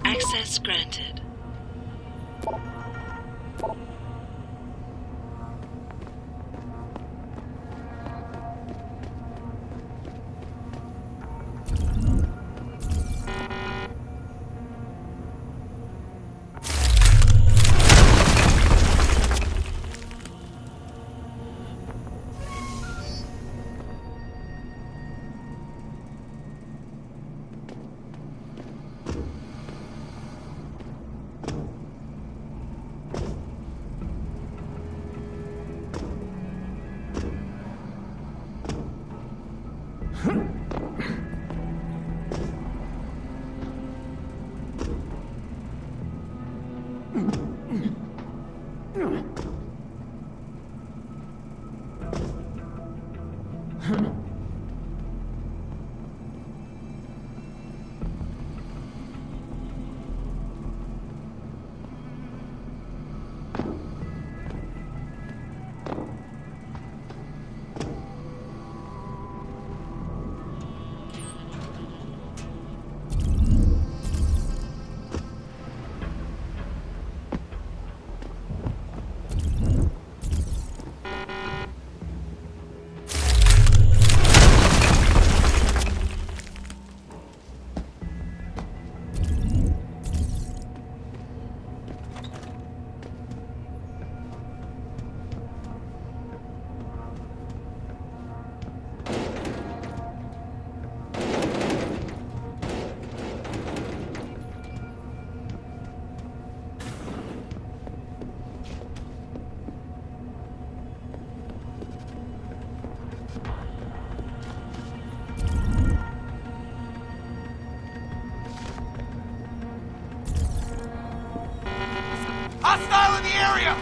Access granted. Hostile in the area!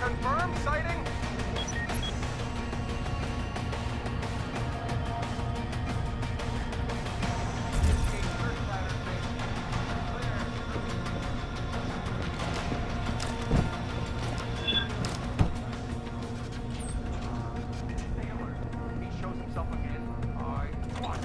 Confirm sighting. He shows himself again. I want.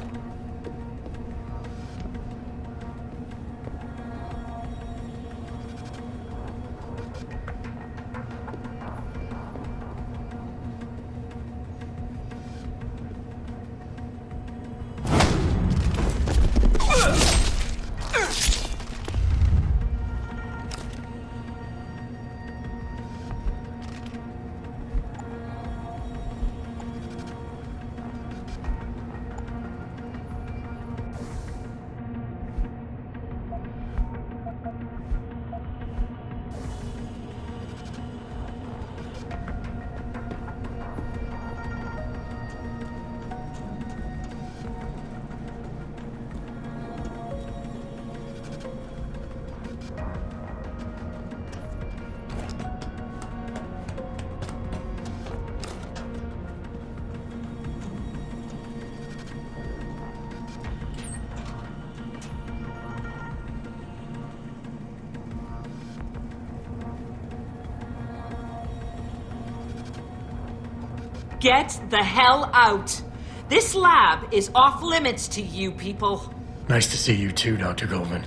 Get the hell out! This lab is off limits to you people. Nice to see you too, Dr. Goldman.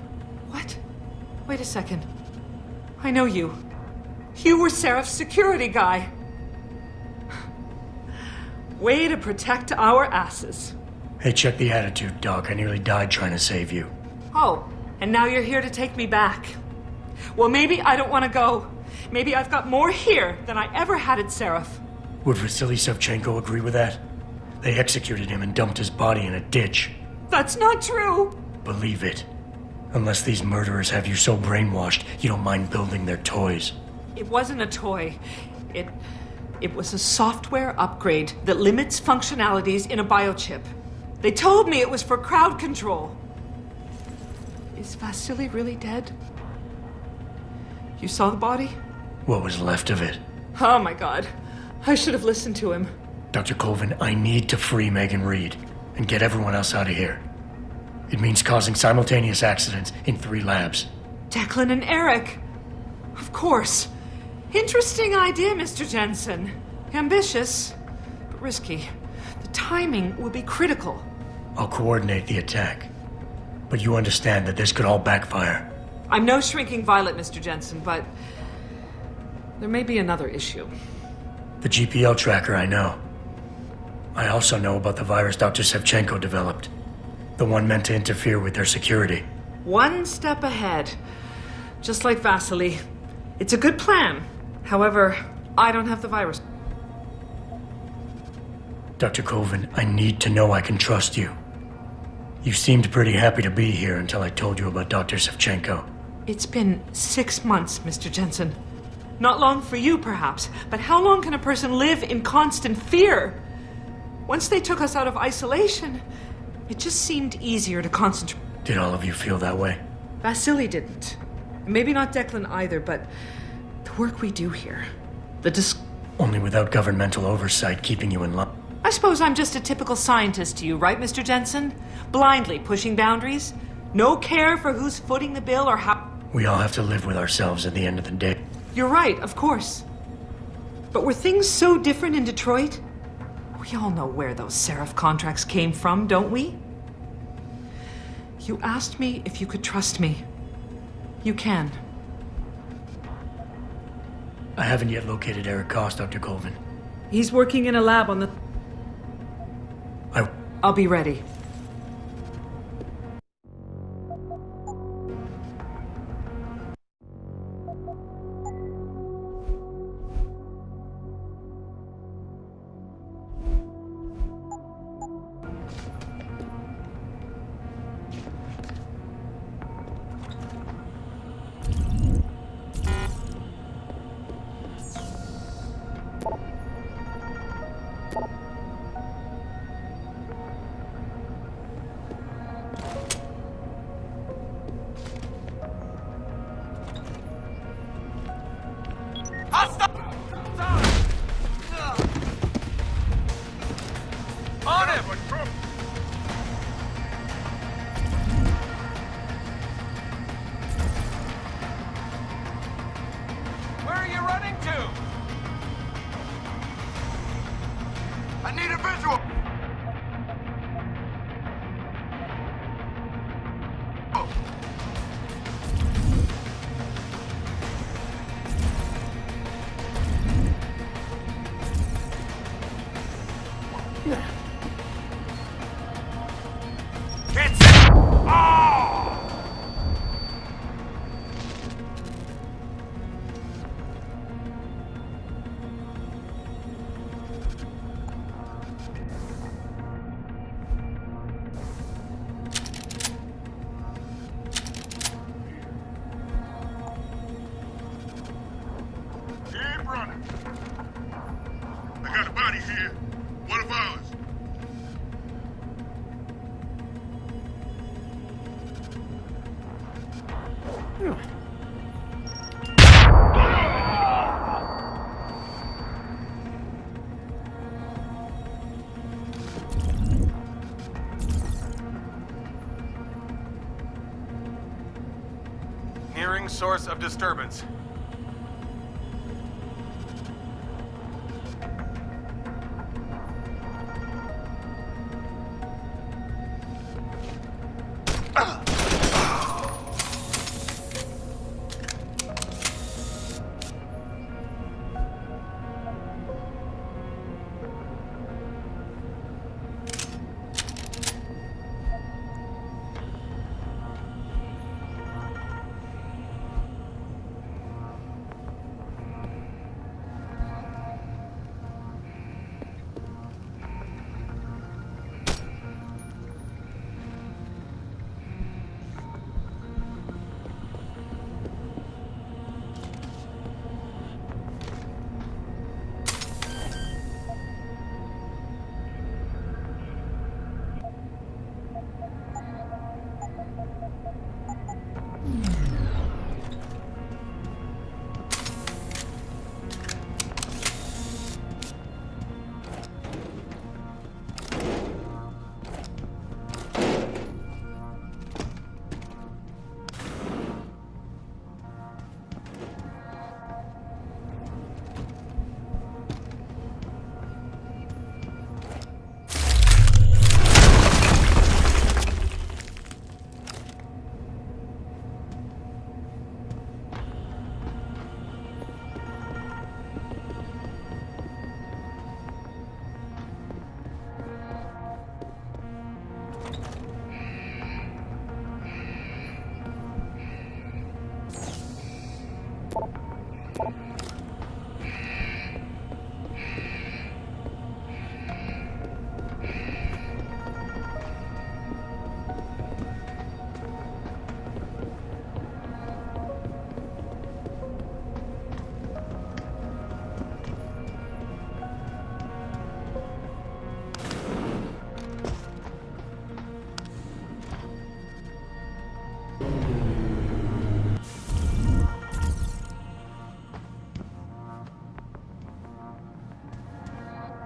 What? Wait a second. I know you. You were Seraph's security guy. Way to protect our asses. Hey, check the attitude, Doc. I nearly died trying to save you. Oh, and now you're here to take me back. Well, maybe I don't want to go. Maybe I've got more here than I ever had at Seraph. Would Vasily Savchenko agree with that? They executed him and dumped his body in a ditch. That's not true. Believe it. Unless these murderers have you so brainwashed, you don't mind building their toys. It wasn't a toy. It was a software upgrade that limits functionalities in a biochip. They told me it was for crowd control. Is Vasily really dead? You saw the body? What was left of it? Oh my God. I should have listened to him. Dr. Colvin, I need to free Megan Reed and get everyone else out of here. It means causing simultaneous accidents in 3 labs. Declan and Eric. Of course. Interesting idea, Mr. Jensen. Ambitious, but risky. The timing will be critical. I'll coordinate the attack. But you understand that this could all backfire. I'm no shrinking violet, Mr. Jensen, but there may be another issue. The GPL tracker, I know. I also know about the virus Dr. Savchenko developed. The one meant to interfere with their security. One step ahead. Just like Vasily. It's a good plan. However, I don't have the virus. Dr. Colvin, I need to know I can trust you. You seemed pretty happy to be here until I told you about Dr. Savchenko. It's been 6 months, Mr. Jensen. Not long for you, perhaps, but how long can a person live in constant fear? Once they took us out of isolation, it just seemed easier to concentrate. Did all of you feel that way? Vasily didn't. Maybe not Declan either, but the work we do here, Only without governmental oversight keeping you in line. I suppose I'm just a typical scientist to you, right, Mr. Jensen? Blindly pushing boundaries? No care for who's footing the bill or how... We all have to live with ourselves at the end of the day. You're right, of course. But were things so different in Detroit? We all know where those Seraph contracts came from, don't we? You asked me if you could trust me. You can. I haven't yet located Eric Koss, Dr. Colvin. He's working in a lab on the... I'll be ready. On him! Where are you running to? I need a visual! Running. I got a body here. One of ours. Nearing source of disturbance.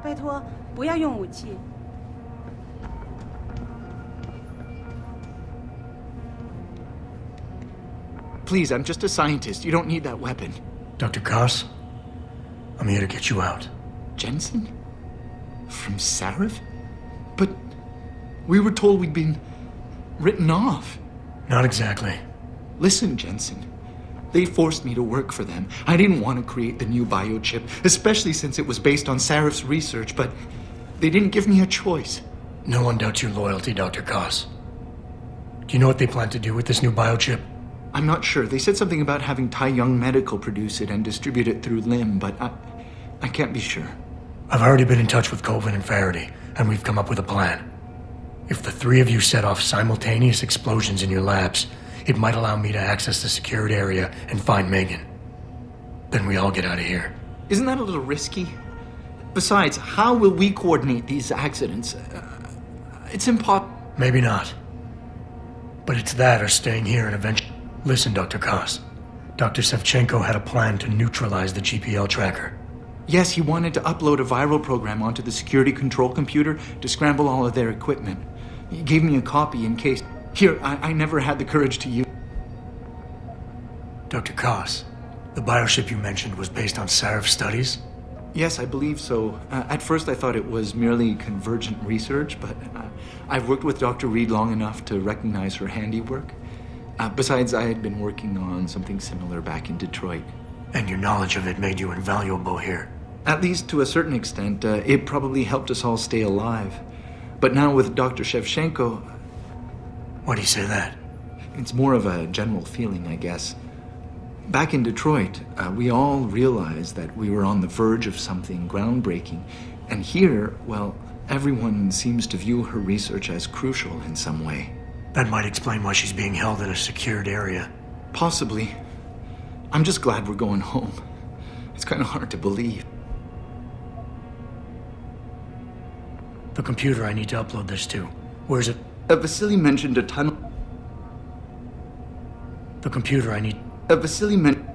拜托，不要用武器。 Please, I'm just a scientist. You don't need that weapon. Dr. Koss, I'm here to get you out. Jensen? From Sarif? But we were told we'd been written off. Not exactly. Listen, Jensen. They forced me to work for them. I didn't want to create the new biochip, especially since it was based on Sarif's research, but they didn't give me a choice. No one doubts your loyalty, Dr. Koss. Do you know what they plan to do with this new biochip? I'm not sure. They said something about having Tai Young Medical produce it and distribute it through Lim, but I can't be sure. I've already been in touch with Colvin and Faraday, and we've come up with a plan. If the three of you set off simultaneous explosions in your labs, it might allow me to access the secured area and find Megan. Then we all get out of here. Isn't that a little risky? Besides, how will we coordinate these accidents? It's impossible. Maybe not. But it's that or staying here and eventually... Listen, Dr. Koss. Dr. Sevchenko had a plan to neutralize the GPL tracker. Yes, he wanted to upload a viral program onto the security control computer to scramble all of their equipment. He gave me a copy in case... Here, I never had the courage to use... Dr. Koss, the biochip you mentioned was based on Sarif studies? Yes, I believe so. At first I thought it was merely convergent research, but I've worked with Dr. Reed long enough to recognize her handiwork. Besides, I had been working on something similar back in Detroit. And your knowledge of it made you invaluable here. At least to a certain extent, it probably helped us all stay alive. But now with Dr. Shevchenko... Why do you say that? It's more of a general feeling, I guess. Back in Detroit, we all realized that we were on the verge of something groundbreaking. And here, well, everyone seems to view her research as crucial in some way. That might explain why she's being held in a secured area. Possibly. I'm just glad we're going home. It's kind of hard to believe. The computer I need to upload this to. Where's it? Vasily mentioned a tunnel. The computer I need... Vasily mentioned...